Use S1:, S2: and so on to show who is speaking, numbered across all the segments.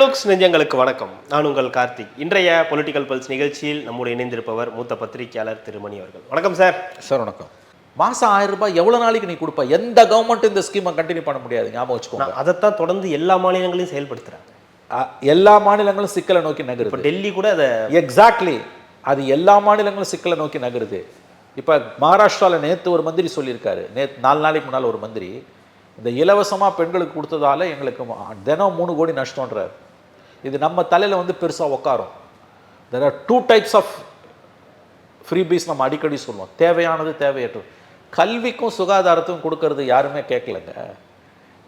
S1: ரெட்ரோக்ஸ் நெஞ்சங்களுக்கு வணக்கம். நான் உங்கள் கார்த்திக். இன்றைய பொலிட்டிக்கல் பல்ஸ் நிகழ்ச்சியில் நம்முடைய இணைந்திருப்பவர் மூத்த பத்திரிகையாளர் திருமணி அவர்கள். வணக்கம் சார்.
S2: சார் வணக்கம். மாதம் 1000 ரூபாய் எவ்வளோ நாளைக்கு நீ கொடுப்ப? எந்த கவர்மெண்ட் இந்த ஸ்கீமை கண்டினியூ பண்ண முடியாது, ஞாபகம் வச்சுக்கோங்க.
S1: அதைத்தான் தொடர்ந்து எல்லா மாநிலங்களையும் செயல்படுத்துறாங்க.
S2: எல்லா மாநிலங்களும் சிக்கலை நோக்கி நகருது.
S1: இப்போ டெல்லி கூட அதை
S2: எக்ஸாக்ட்லி அது எல்லா மாநிலங்களும் சிக்கலை நோக்கி நகருது. இப்போ மகாராஷ்டிராவில் நேற்று ஒரு மந்திரி சொல்லியிருக்காரு, 4 நாளைக்கு முன்னால் ஒரு மந்திரி, இந்த இலவசமாக பெண்களுக்கு கொடுத்ததால எங்களுக்கு தினம் 3 கோடி நஷ்டம்ன்றார். இது நம்ம தலையில் வந்து பெருசாக உட்காரும். There are 2 types of freebies நம்ம அடிக்கடி சொல்லுவோம், தேவையானது தேவையற்றது. கல்விக்கும் சுகாதாரத்துக்கும் கொடுக்கறது யாருமே கேட்கலங்க.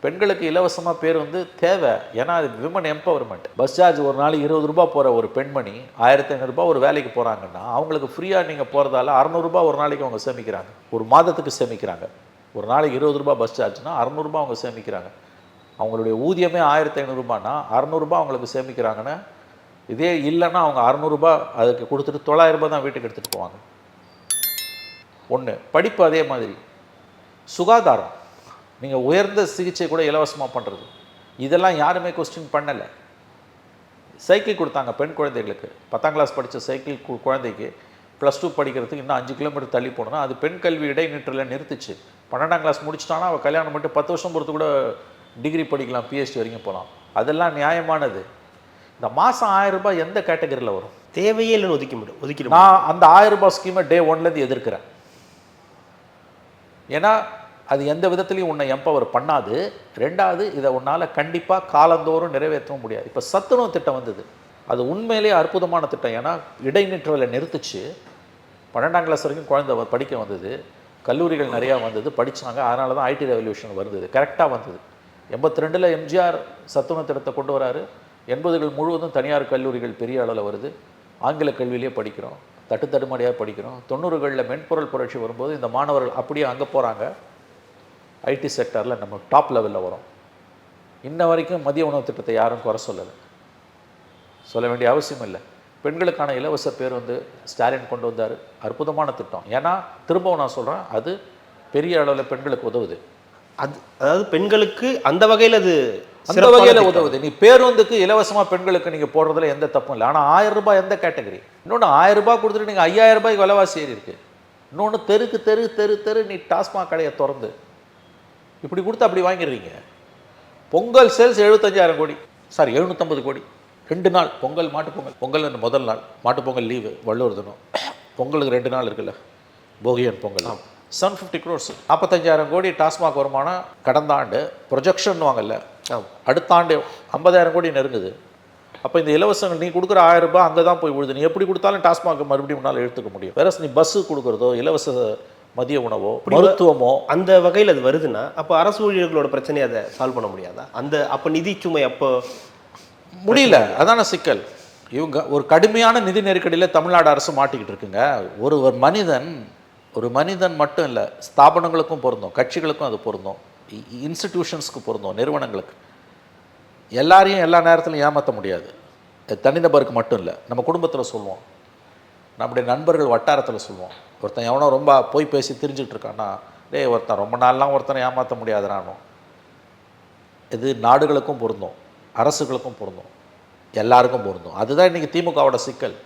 S2: பெண்களுக்கு இலவசமாக பேர் வந்து தேவை, ஏன்னா அது விமன் எம்பவர்மெண்ட். பஸ் சார்ஜ் ஒரு நாளைக்கு 20 ரூபா போகிற ஒரு பெண்மணி 1500 ரூபா ஒரு வேலைக்கு போகிறாங்கன்னா அவங்களுக்கு ஃப்ரீயாக நீங்கள் போகிறதால 600 ரூபா ஒரு நாளைக்கு அவங்க சேமிக்கிறாங்க, ஒரு மாதத்துக்கு சேமிக்கிறாங்க. ஒரு நாளைக்கு 20 ரூபா பஸ் சார்ஜ்னா 600 ரூபா அவங்க சேமிக்கிறாங்க. அவங்களுடைய ஊதியமே 1500 ரூபான்னா 600 ரூபா அவங்களுக்கு சேமிக்கிறாங்கன்னா, இதே இல்லைன்னா அவங்க 600 ரூபா அதுக்கு கொடுத்துட்டு 900 ரூபா தான் வீட்டுக்கு எடுத்துகிட்டு போவாங்க. ஒன்று. படிப்பு அதே மாதிரி. சுகாதாரம், நீங்கள் உயர்ந்த சிகிச்சை கூட இலவசமாக பண்ணுறது, இதெல்லாம் யாருமே கொஸ்டின் பண்ணலை. சைக்கிள் கொடுத்தாங்க பெண் குழந்தைகளுக்கு. 10ஆம் கிளாஸ் படித்த சைக்கிள் குழந்தைக்கு +2 படிக்கிறதுக்கு இன்னும் 5 கிலோமீட்டர் தள்ளி போனோன்னா அது பெண் கல்வி இடைநிற்றலில் நிறுத்துச்சு. 12ஆம் கிளாஸ் முடிச்சிட்டானா அவள் கல்யாணம் பண்ணிட்டு 10 வருஷம் பொறுத்து கூட டிகிரி படிக்கலாம், PhD வரைக்கும் போகலாம். அதெல்லாம் நியாயமானது. இந்த மாதம் 1000 ரூபாய் எந்த கேட்டகரியில் வரும்?
S1: தேவையே இல்லைன்னு ஒதுக்கிடும்.
S2: நான் அந்த 1000 ரூபாய் ஸ்கீமை டே 1லேருந்து எதிர்க்கிறேன். ஏன்னா அது எந்த விதத்துலையும் உன்னை எம்பவர் பண்ணாது. 2வது, இதை உன்னால் கண்டிப்பாக காலந்தோறும் நிறைவேற்றவும் முடியாது. இப்போ சத்துணவு திட்டம் வந்தது, அது உண்மையிலேயே அற்புதமான திட்டம். ஏன்னா இடைநிற்றலை நிறுத்துச்சு. 12ஆம் கிளாஸ் வரைக்கும் குழந்தை படிக்க வந்தது, கல்லூரிகள் நிறையா வந்தது, படித்தாங்க. அதனால தான் ஐடி ரெவல்யூஷன் வந்தது, கரெக்டாக வந்தது. 82ல் எம்ஜிஆர் சத்துணவு திட்டத்தை கொண்டு வராரு. 80கள் முழுவதும் தனியார் கல்லூரிகள் பெரிய அளவில் வருது. ஆங்கில கல்வியிலே படிக்கிறோம், தட்டுத்தடுமாடியாக படிக்கிறோம். 90களில் மென்பொருள் புரட்சி வரும்போது இந்த மாணவர்கள் அப்படியே அங்கே போகிறாங்க. ஐடி செக்டரில் நம்ம டாப் லெவலில் வரும். இன்ன வரைக்கும் மதிய உணவு திட்டத்தை யாரும் குறை சொல்லலை, சொல்ல வேண்டிய அவசியம் இல்லை. பெண்களுக்கான இலவச பேர் வந்து ஸ்டாலின் கொண்டு வந்தார், அற்புதமான திட்டம். ஏன்னா திரும்பவும் நான் சொல்கிறேன், அது பெரிய அளவில் பெண்களுக்கு உதவுது.
S1: அதாவது பெண்களுக்கு அந்த வகையில்
S2: உதவுது. நீ பேருந்துக்கு இலவசமாக பெண்களுக்கு நீங்கள் போடுறதுல எந்த தப்பும் இல்லை. ஆனால் 1000 ரூபாய் எந்த கேட்டகரி? இன்னொன்று 1000 ரூபாய் கொடுத்துட்டு நீங்கள் 5000 ரூபாய்க்கு விலைவாசி ஏறி இருக்கு. இன்னொன்று தெருக்கு தெரு தெரு தெரு நீ டாஸ்மாக் கடையை திறந்து இப்படி கொடுத்து அப்படி வாங்கிடுறீங்க. பொங்கல் சேல்ஸ் 75,000 கோடி, சாரி 750 கோடி. 2 நாள் பொங்கல், மாட்டுப்பொங்கல். பொங்கல் முதல் நாள், மாட்டுப்பொங்கல் லீவு, வள்ளுவர் தினம். பொங்கலுக்கு 2 நாள் இருக்குல்ல, போகியன் பொங்கல். 750 crores, 45,000 கோடி டாஸ்மாக் வருமானம். கடந்த ஆண்டு ப்ரொஜெக்ஷன் வாங்கல, அடுத்த ஆண்டு 50,000 கோடி நெருங்குது. அப்போ இந்த இலவசங்கள் நீ கொடுக்குற 1000 ரூபாய் அங்கே தான் போய் விழுது. நீ எப்படி கொடுத்தாலும் டாஸ்மாக் மறுபடியும் முன்னால் எடுத்துக்க முடியும். வேற நீ பஸ்ஸு கொடுக்குறதோ இலவச மதிய உணவோ மருத்துவமோ அந்த
S1: வகையில் அது வருதுன்னா அப்போ அரசு ஊழியர்களோட பிரச்சனையை அதை சால்வ் பண்ண முடியாதா? அப்போ நிதி சுமை அப்போ
S2: முடியல, அதான சிக்கல். இவங்க ஒரு கடுமையான நிதி நெருக்கடியில் தமிழ்நாடு அரசு மாட்டிக்கிட்டு இருக்குங்க. ஒரு மனிதன் மட்டும் இல்லை, ஸ்தாபனங்களுக்கும் பொருந்தும், கட்சிகளுக்கும் அது பொருந்தும், இன்ஸ்டிடியூஷன்ஸ்க்கு பொருந்தும், நிறுவனங்களுக்கு. எல்லாரையும் எல்லா நேரத்திலும் ஏமாற்ற முடியாது. தனிநபருக்கு மட்டும் இல்லை, நம்ம குடும்பத்தில் சொல்லுவோம், நம்முடைய நண்பர்கள் வட்டாரத்தில் சொல்லுவோம். ஒருத்தன் எவனோ ரொம்ப போய் பேசி தெரிஞ்சுக்கிட்டு இருக்கான்னா, ஒருத்தன் ரொம்ப நாள்லாம் ஒருத்தனை ஏமாற்ற முடியாதுனானும். இது நாடுகளுக்கும் பொருந்தும், அரசுகளுக்கும் பொருந்தும், எல்லாருக்கும் பொருந்தும். அதுதான் இன்றைக்கி திமுகவோட சிக்கல்.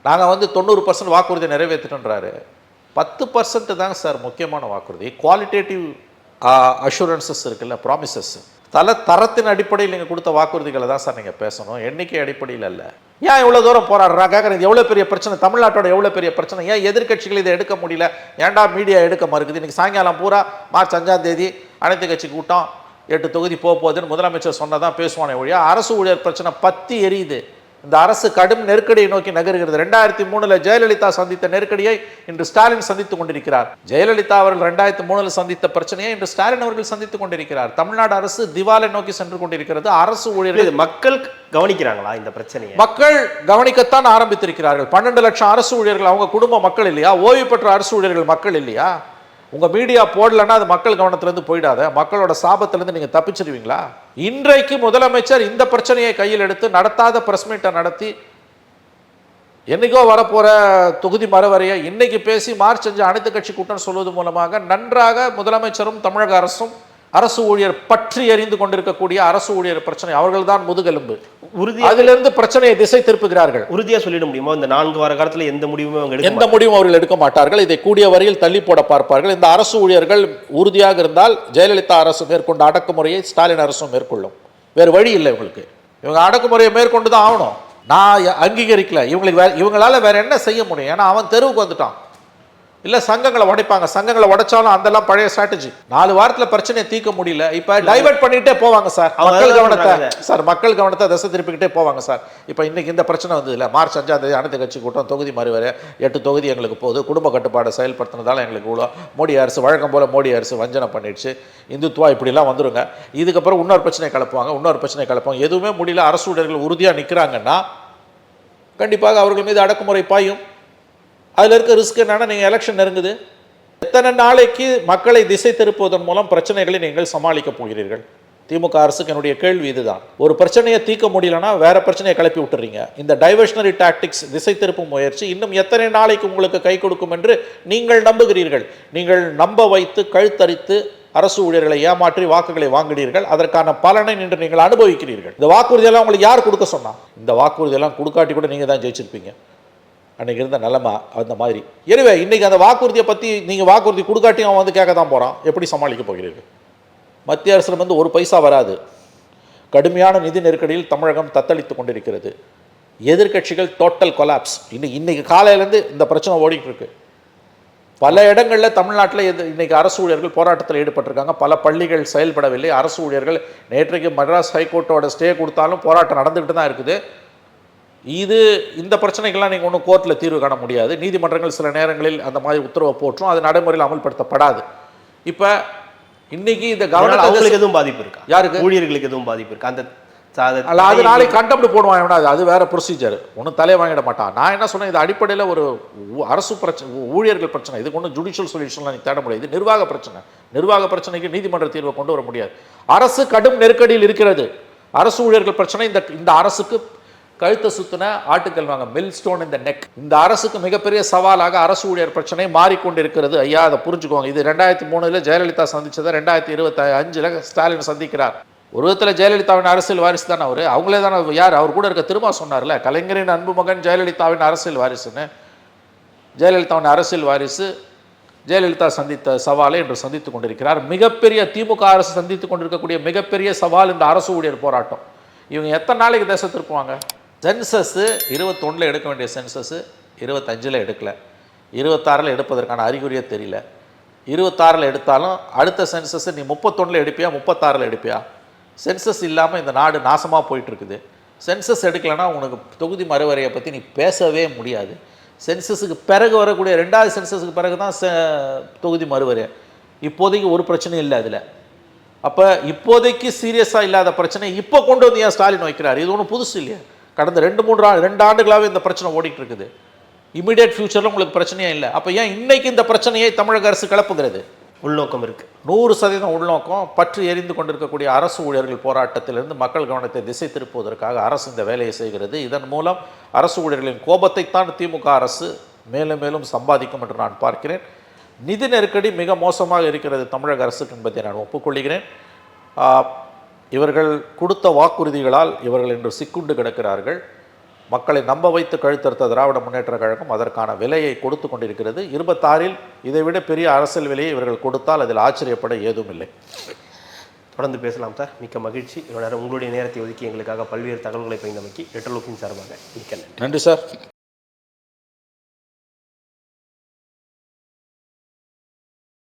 S2: நாங்கள் வந்து 90% வாக்குறுதியை நிறைவேற்றிட்டோன்றாரு. 10% தாங்க சார் முக்கியமான வாக்குறுதி. குவாலிட்டேட்டிவ் அஷூரன்சஸ் இருக்குல்ல, ப்ராமிசஸ், தரத்தின் அடிப்படையில் நீங்கள் கொடுத்த வாக்குறுதிகளை தான் சார் நீங்கள் பேசணும், எண்ணிக்கை அடிப்படையில் இல்லை. ஏன் இவ்வளோ தூரம் போராடுறா கேட்குறேன். இது எவ்வளோ பெரிய பிரச்சனை, தமிழ்நாட்டோட எவ்வளோ பெரிய பிரச்சனை. ஏன் எதிர்கட்சிகள் இதை எடுக்க முடியல? ஏன்டா மீடியா எடுக்க மறுக்குது? இன்றைக்கி சாயங்காலம் பூரா மார்ச் 5ஆம் தேதி அனைத்து கட்சி கூட்டம், 8 தொகுதி போகுதுன்னு முதலமைச்சர் சொன்னதான் பேசுவானே ஒழியா அரசு ஊழியர் பிரச்சனை பற்றி எரியுது. இந்த அரசு கடும் நெருக்கடியை நோக்கி நகர்கிறது. 2003 ஜெயலலிதா சந்தித்த நெருக்கடியை இன்று ஸ்டாலின் சந்தித்துக் கொண்டிருக்கிறார். ஜெயலலிதா அவர்கள் 2003 சந்தித்த பிரச்சனையை இன்று ஸ்டாலின் அவர்கள் சந்தித்துக் கொண்டிருக்கிறார். தமிழ்நாடு அரசு திவாலை நோக்கி சென்று கொண்டிருக்கிறது. அரசு ஊழியர்கள்,
S1: மக்கள் கவனிக்கிறாங்களா இந்த பிரச்சனையை?
S2: மக்கள் கவனிக்கத்தான் ஆரம்பித்திருக்கிறார்கள். 12 லட்சம் அரசு ஊழியர்கள் அவங்க குடும்ப மக்கள் இல்லையா? ஓய்வு பெற்ற அரசு ஊழியர்கள் மக்கள் இல்லையா? உங்கள் மீடியா போடலன்னா அது மக்கள் கவனத்திலேருந்து போயிடாத, மக்களோட சாபத்திலேருந்து நீங்கள் தப்பிச்சிருவீங்களா? இன்றைக்கு முதலமைச்சர் இந்த பிரச்சனையை கையில் எடுத்து நடத்தாத பிரஸ் மீட்டை நடத்தி, என்னைக்கோ வரப்போகிற தொகுதி மறுவரையை இன்னைக்கு பேசி மார்ச் 5 அனைத்து கட்சி கூட்டம் சொல்வது மூலமாக நன்றாக முதலமைச்சரும் தமிழக அரசும் அரசு ஊழியர் பற்றி எறிந்து கொண்டிருக்கக்கூடிய அரசு ஊழியர் பிரச்சனை, அவர்கள் தான் முதுகெலும்பு.
S1: உறுதியா
S2: அதிலிருந்து பிரச்சனையை திசை திருப்புகிறார்கள்.
S1: உறுதியா சொல்லிட முடியுமா இந்த 4 வார காலத்துல எந்த முடிவுமே அவங்க எடுக்க
S2: எந்த முடிவும் அவர்கள் எடுக்க மாட்டார்கள். இதை கூடிய வரையில் தள்ளி போட பார்ப்பார்கள். இந்த அரசு ஊழியர்கள் உறுதியாக இருந்தால் ஜெயலலிதா அரசு மேற்கொண்ட அடக்குமுறையை ஸ்டாலின் அரசும் மேற்கொள்ளும். வேறு வழி இல்லை இவங்களுக்கு. இவங்க அடக்குமுறையை மேற்கொண்டு தான் ஆகணும். நான் அங்கீகரிக்கல. இவங்களால வேற என்ன செய்ய முடியும்? ஏன்னா அவன் தெருவுக்கு வந்துட்டான். இல்ல சங்கங்களை உடைப்பாங்க. சங்கங்களை உடைச்சாலும் அதெல்லாம் பழைய ஸ்ட்ராட்டஜி. 4 வாரத்துல பிரச்சனையை தீர்க்க முடியல. இப்ப டைவர்ட் பண்ணிட்டே போவாங்க சார். மக்கள் கவனத்தை திசை திருப்பிக்கிட்டே போவாங்க சார். இப்ப இன்னைக்கு இந்த பிரச்சனை வந்து இல்ல, மார்ச் 5ஆம் தேதி அனைத்து கட்சி கூட்டம், தொகுதி மறுவரை 8 தொகுதி எங்களுக்கு போகுது, குடும்ப கட்டுப்பாடு செயல்படுத்தினதால எங்களுக்கு இவ்வளோ, மோடி அரசு வழக்கம் போல மோடி அரசு வஞ்சனை பண்ணிடுச்சு, இந்துத்துவா இப்படிலாம் வந்துருங்க. இதுக்கப்புறம் இன்னொரு பிரச்சனை கலப்புவாங்க. எதுவுமே முடியல. அரசு ஊழியர்கள் உறுதியா நிற்கிறாங்கன்னா கண்டிப்பாக அவர்கள் மீது அடக்குமுறை பாயும். அதில் இருக்க ரிஸ்க் என்னன்னா, நீங்கள் எலெக்ஷன் நெருங்குது, எத்தனை நாளைக்கு மக்களை திசை திருப்புவதன் மூலம் பிரச்சனைகளை நீங்கள் சமாளிக்க போகிறீர்கள்? திமுக அரசுக்கு என்னுடைய கேள்வி இதுதான். ஒரு பிரச்சனையை தீர்க்க முடியலன்னா வேற பிரச்சனையை கிளப்பி விட்டுறீங்க. இந்த டைவர்ஷனரி டாக்டிக்ஸ், திசை திருப்பும் முயற்சி இன்னும் எத்தனை நாளைக்கு உங்களுக்கு கை கொடுக்கும் என்று நீங்கள் நம்புகிறீர்கள்? நீங்கள் நம்ப வைத்து கழுத்தரித்து அரசு ஊழியர்களை ஏமாற்றி வாக்குகளை வாங்குகிறீர்கள். அதற்கான பலனை நின்று நீங்கள் அனுபவிக்கிறீர்கள். இந்த வாக்குறுதியெல்லாம் உங்களுக்கு யார் கொடுக்க சொன்னா? இந்த வாக்குறுதியெல்லாம் கொடுக்காட்டி கூட நீங்கள் தான் ஜெயிச்சிருப்பீங்க. அன்றைக்கி இருந்த நிலைமை அந்த மாதிரி. எனவே இன்றைக்கி அந்த வாக்குறுதியை பற்றி நீங்கள் வாக்குறுதி கொடுக்காட்டியும் அவன் வந்து கேட்க தான் போகிறான். எப்படி சமாளிக்க போகிறீர்கள்? மத்திய அரசிடம் ஒரு பைசா வராது. கடுமையான நிதி நெருக்கடியில் தமிழகம் தத்தளித்து கொண்டிருக்கிறது. எதிர்க்கட்சிகள் டோட்டல் கொலாப்ஸ். இன்னைக்கு காலையிலேருந்து இந்த பிரச்சனை ஓடிட்டு இருக்கு. பல இடங்களில் தமிழ்நாட்டில் இன்னைக்கு அரசு ஊழியர்கள் போராட்டத்தில் ஈடுபட்டிருக்காங்க. பல பள்ளிகள் செயல்படவில்லை. அரசு ஊழியர்கள் நேற்றைக்கு மദ്രാஸ் ஹைகோர்ட்டோட ஸ்டே கொடுத்தாலும் போராட்டம் நடந்துகிட்டு தான் இருக்குது. இந்த பிரச்சனைகள்லாம் நீங்கள் ஒன்றும் கோர்ட்டில் தீர்வு காண முடியாது. நீதிமன்றங்கள் சில நேரங்களில் அந்த மாதிரி உத்தரவை போற்றும், அது நடைமுறையில் அமல்படுத்தப்படாது. இப்போ இன்னைக்கு இந்த
S1: கவர்னருக்கு எதுவும் பாதிப்பு இருக்கா?
S2: யாருக்கு?
S1: ஊழியர்களுக்கு எதுவும் பாதிப்பு இருக்கா?
S2: அது நாளைக்கு கண்டெம்ட் போடுவான். அது வேற ப்ரொசீஜர், ஒன்றும் தலையை வாங்கிட மாட்டான். நான் என்ன சொன்னேன், இது அடிப்படையில் ஒரு அரசு பிரச்சனை, ஊழியர்கள் பிரச்சனை. இதுக்கு ஒன்றும் ஜுடிஷியல் சொல்யூஷன்லாம் தேட முடியாது. இது நிர்வாக பிரச்சனை. நிர்வாக பிரச்சனைக்கு நீதிமன்ற தீர்வை கொண்டு வர முடியாது. அரசு கடும் நெருக்கடியில் இருக்கிறது. அரசு ஊழியர்கள் பிரச்சனை இந்த அரசுக்கு கழுத்தை சுத்தின ஆட்டுக்கள் வாங்க, மில் ஸ்டோன் இந்த நெக். இந்த அரசுக்கு மிகப்பெரிய சவாலாக அரசு ஊழியர் பிரச்சனை மாறிக்கொண்டிருக்கிறது. ஐயா, அதை புரிஞ்சுக்கோங்க. இது 2003 ஜெயலலிதா சந்திச்சதை 2025 ஸ்டாலின் சந்திக்கிறார். ஒரு விதத்தில் ஜெயலலிதாவின் அரசியல் வாரிசு தானே அவர். அவங்களே தானே. யார் அவர் கூட இருக்க திரும்ப சொன்னார்ல, கலைஞரின் அன்பு மகன் ஜெயலலிதாவின் அரசியல் வாரிசுன்னு. ஜெயலலிதாவின் அரசியல் வாரிசு ஜெயலலிதா சந்தித்த சவாலை என்று சந்தித்துக் கொண்டிருக்கிறார். மிகப்பெரிய திமுக அரசு சந்தித்துக் கொண்டிருக்கக்கூடிய மிகப்பெரிய சவால் இந்த அரசு ஊழியர் போராட்டம். இவங்க எத்தனை நாளைக்கு தேச திருப்புவாங்க? சென்சஸ் 21 எடுக்க வேண்டிய சென்சஸ் 25 எடுக்கல, 26 எடுப்பதற்கான அறிகுறியே தெரியல. 26 எடுத்தாலும் அடுத்த சென்சஸ் நீ 31 எடுப்பியா 36 எடுப்பியா? சென்சஸ் இல்லாமல் இந்த நாடு நாசமாக போயிட்டு இருக்குது. சென்சஸ் எடுக்கலைன்னா உனக்கு தொகுதி மறுவரையை பற்றி நீ பேசவே முடியாது. சென்சஸுக்கு பிறகு வரக்கூடிய 2வது சென்சஸுக்கு பிறகு தான் தொகுதி மறுவரை. இப்போதைக்கு ஒரு பிரச்சனையும் இல்லை அதில். அப்போ இப்போதைக்கு சீரியஸாக இல்லாத பிரச்சனை இப்போ கொண்டு வந்து ஏன் ஸ்டாலின் வைக்கிறார்? இது ஒன்றும் புதுசு இல்லையா? கடந்த 2 ஆண்டுகளாகவே இந்த பிரச்சனை ஓடிட்டு இருக்குது. இமீடியட் ஃபியூச்சரில் உங்களுக்கு பிரச்சனையே இல்லை. அப்போ ஏன் இன்னைக்கு இந்த பிரச்சனையை தமிழக அரசு கிளப்புகிறது?
S1: உள்நோக்கம் இருக்கு.
S2: 100% உள்நோக்கம். பற்றி எரிந்து கொண்டிருக்கக்கூடிய அரசு ஊழியர்கள் போராட்டத்திலிருந்து மக்கள் கவனத்தை திசை திருப்புவதற்காக அரசு இந்த வேலையை செய்கிறது. இதன் மூலம் அரசு ஊழியர்களின் கோபத்தைத்தான் திமுக அரசு மேலும் மேலும் சம்பாதிக்கும் என்று நான் பார்க்கிறேன். நிதி நெருக்கடி மிக மோசமாக இருக்கிறது தமிழக அரசுக்கு என்பதை நான் ஒப்புக்கொள்கிறேன். இவர்கள் கொடுத்த வாக்குறுதிகளால் இவர்கள் இன்று சிக்குண்டு கிடக்கிறார்கள். மக்களை நம்ப வைத்து கழுத்தறுத்த திராவிட முன்னேற்ற கழகம் அதற்கான விலையை கொடுத்து கொண்டிருக்கிறது. 26 இதைவிட பெரிய அரசியல் விலையை இவர்கள் கொடுத்தால் அதில் ஆச்சரியப்பட ஏதும் இல்லை.
S1: தொடர்ந்து பேசலாம் சார். மிக்க மகிழ்ச்சி. இவ்வளவு நேரம் உங்களுடைய நேரத்தை ஒதுக்கி எங்களுக்காக பல்வேறு தகவல்களை பகிர்ந்தமைக்கு ரெட்ரோலுக்கின் சார்பாக மிக்க நன்றி.
S2: நன்றி சார்.